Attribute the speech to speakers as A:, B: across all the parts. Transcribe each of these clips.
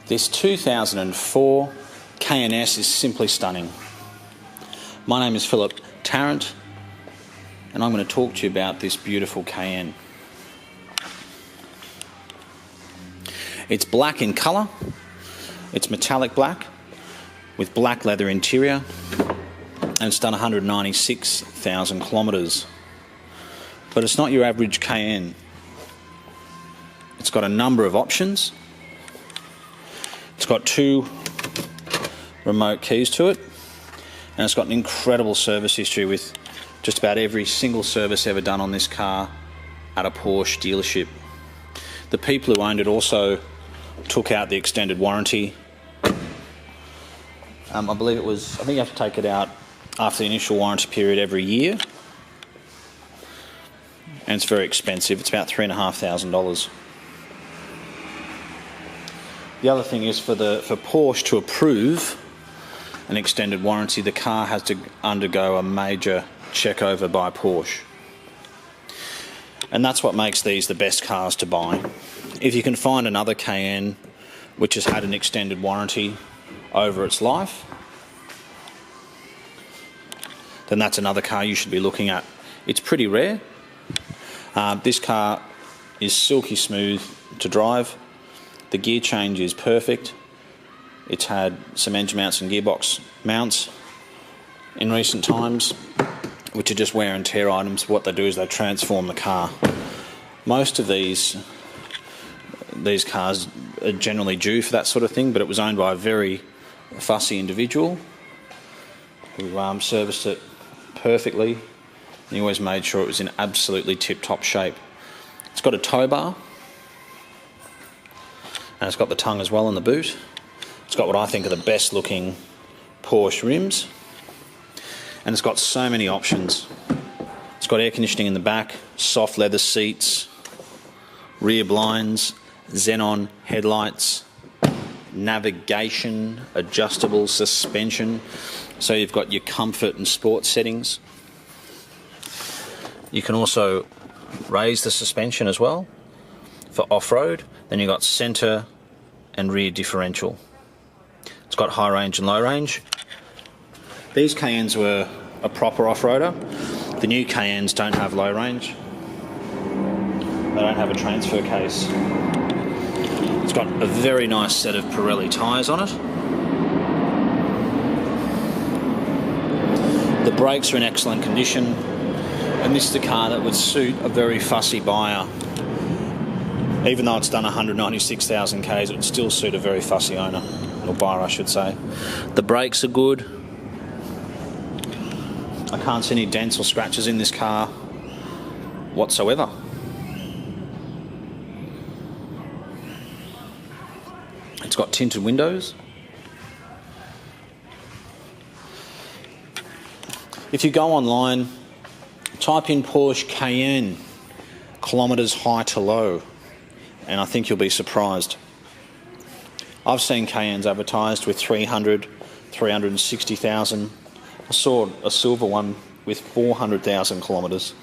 A: This 2004 Cayenne S is simply stunning. My name is Philip Tarrant, and I'm going to talk to you about this beautiful Cayenne. It's black in colour, it's metallic black with black leather interior, and it's done 196,000 kilometres. But it's not your average Cayenne. It's got a number of options. It's got 2 remote keys to it, and it's got an incredible service history with just about every single service ever done on this car at a Porsche dealership. The people who owned it also took out the extended warranty. I think you have to take it out after the initial warranty period every year, and it's very expensive. It's about $3,500. The other thing is, for Porsche to approve an extended warranty, the car has to undergo a major check over by Porsche. And that's what makes these the best cars to buy. If you can find another Cayenne which has had an extended warranty over its life, then that's another car you should be looking at. It's pretty rare. This car is silky smooth to drive. The gear change is perfect. It's had some engine mounts and gearbox mounts in recent times, which are just wear and tear items. What they do is they transform the car. Most of these cars are generally due for that sort of thing, but it was owned by a very fussy individual who serviced it perfectly, and he always made sure it was in absolutely tip-top shape. It's got a tow bar, and it's got the tongue as well in the boot. It's got what I think are the best looking Porsche rims, and it's got so many options. It's got air conditioning in the back, soft leather seats, rear blinds, xenon headlights, navigation, adjustable suspension, so you've got your comfort and sport settings. You can also raise the suspension as well for off-road. Then you've got centre and rear differential. It's got high range and low range. These Cayennes were a proper off-roader. The new Cayennes don't have low range. They don't have a transfer case. It's got a very nice set of Pirelli tyres on it. The brakes are in excellent condition, and this is a car that would suit a very fussy buyer. Even though it's done 196,000 Ks, it would still suit a very fussy owner, or buyer I should say. The brakes are good. I can't see any dents or scratches in this car whatsoever. It's got tinted windows. If you go online, type in Porsche Cayenne, kilometres high to low, and I think you'll be surprised. I've seen Cayennes advertised with 300, 360,000. I saw a silver one with 400,000 kilometres.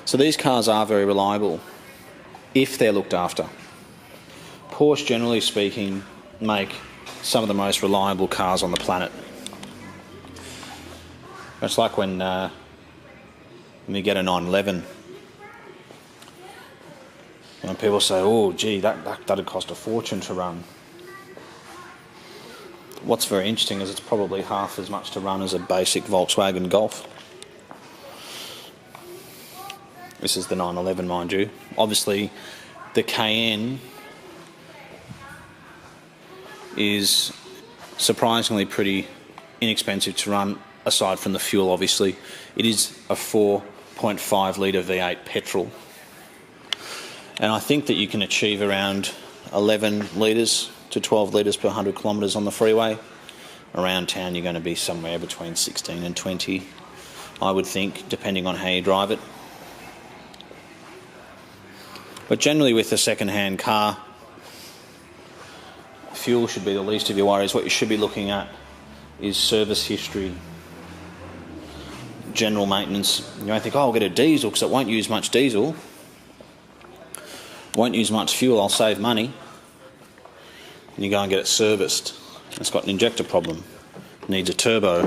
A: So these cars are very reliable if they're looked after. Porsche, generally speaking, make some of the most reliable cars on the planet. It's like when you get a 911, and people say, oh gee, that'd cost a fortune to run. What's very interesting is it's probably half as much to run as a basic Volkswagen Golf. This is the 911, mind you. Obviously the Cayenne is surprisingly pretty inexpensive to run, aside from the fuel obviously. It is a 4.5 litre V8 petrol, and I think that you can achieve around 11 litres to 12 litres per 100 kilometres on the freeway. Around town you're going to be somewhere between 16 and 20, I would think, depending on how you drive it. But generally with a second-hand car, fuel should be the least of your worries. What you should be looking at is service history, general maintenance. You might think, oh, I'll get a diesel because it won't use much diesel. Won't use much fuel, I'll save money. And you go and get it serviced. It's got an injector problem, needs a turbo.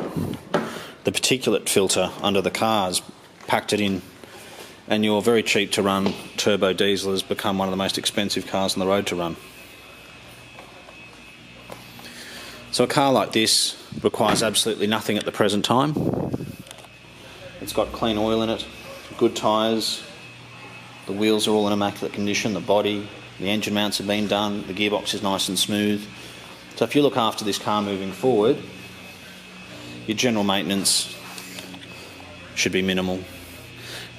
A: The particulate filter under the car's packed it in, and your very cheap to run turbo diesel has become one of the most expensive cars on the road to run. So a car like this requires absolutely nothing at the present time. It's got clean oil in it, good tyres, the wheels are all in immaculate condition, the body, the engine mounts have been done, the gearbox is nice and smooth. So if you look after this car moving forward, your general maintenance should be minimal.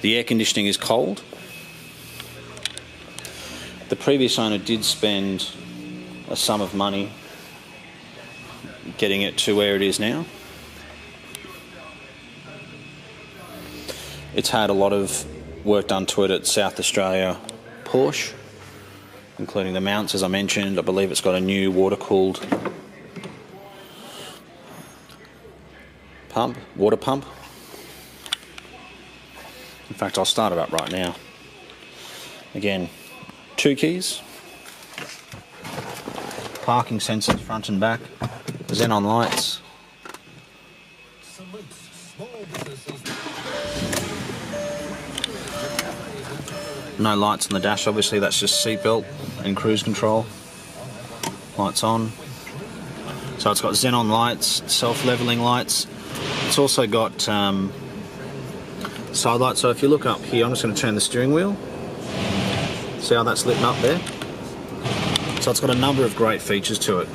A: The air conditioning is cold. The previous owner did spend a sum of money getting it to where it is now. It's had a lot of work done to it at South Australia Porsche, including the mounts, as I mentioned. I believe it's got a new water-cooled water pump. In fact, I'll start it up right now. Again, 2 keys, parking sensors front and back, xenon lights, no lights on the dash, obviously that's just seatbelt and cruise control. Lights on. So it's got xenon lights, self-leveling lights. It's also got side lights. So if you look up here, I'm just going to turn the steering wheel. See how that's lit up there? So it's got a number of great features to it.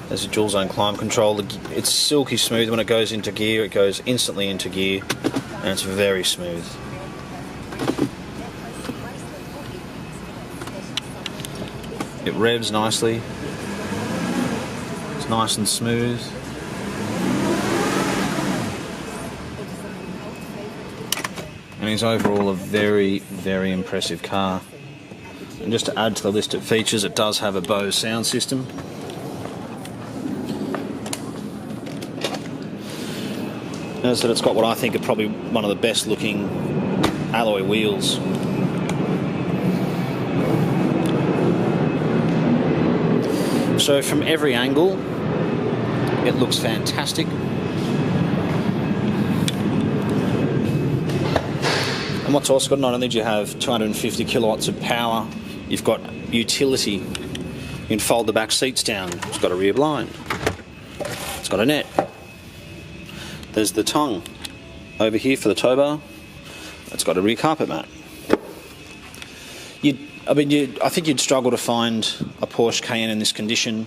A: There's a dual zone climate control. It's silky smooth. When it goes into gear, it goes instantly into gear, and it's very smooth. It revs nicely. It's nice and smooth. And it's overall a very, very impressive car. And just to add to the list of features, it does have a Bose sound system. Notice that it's got what I think are probably one of the best looking alloy wheels. So from every angle, it looks fantastic. And what's also good, not only do you have 250 kilowatts of power, you've got utility. You can fold the back seats down. It's got a rear blind. It's got a net. There's the tongue over here for the tow bar. It's got a rear carpet mat. I think you'd struggle to find a Porsche Cayenne in this condition.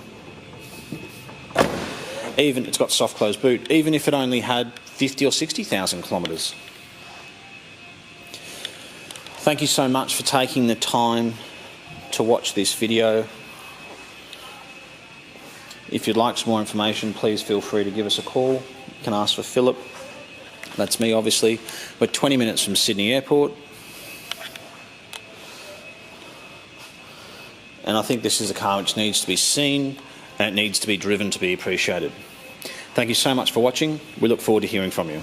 A: Even it's got soft close boot, even if it only had 50 or 60,000 kilometres. Thank you so much for taking the time to watch this video. If you'd like some more information, please feel free to give us a call. You can ask for Philip. That's me, obviously. We're 20 minutes from Sydney Airport. And I think this is a car which needs to be seen and it needs to be driven to be appreciated. Thank you so much for watching. We look forward to hearing from you.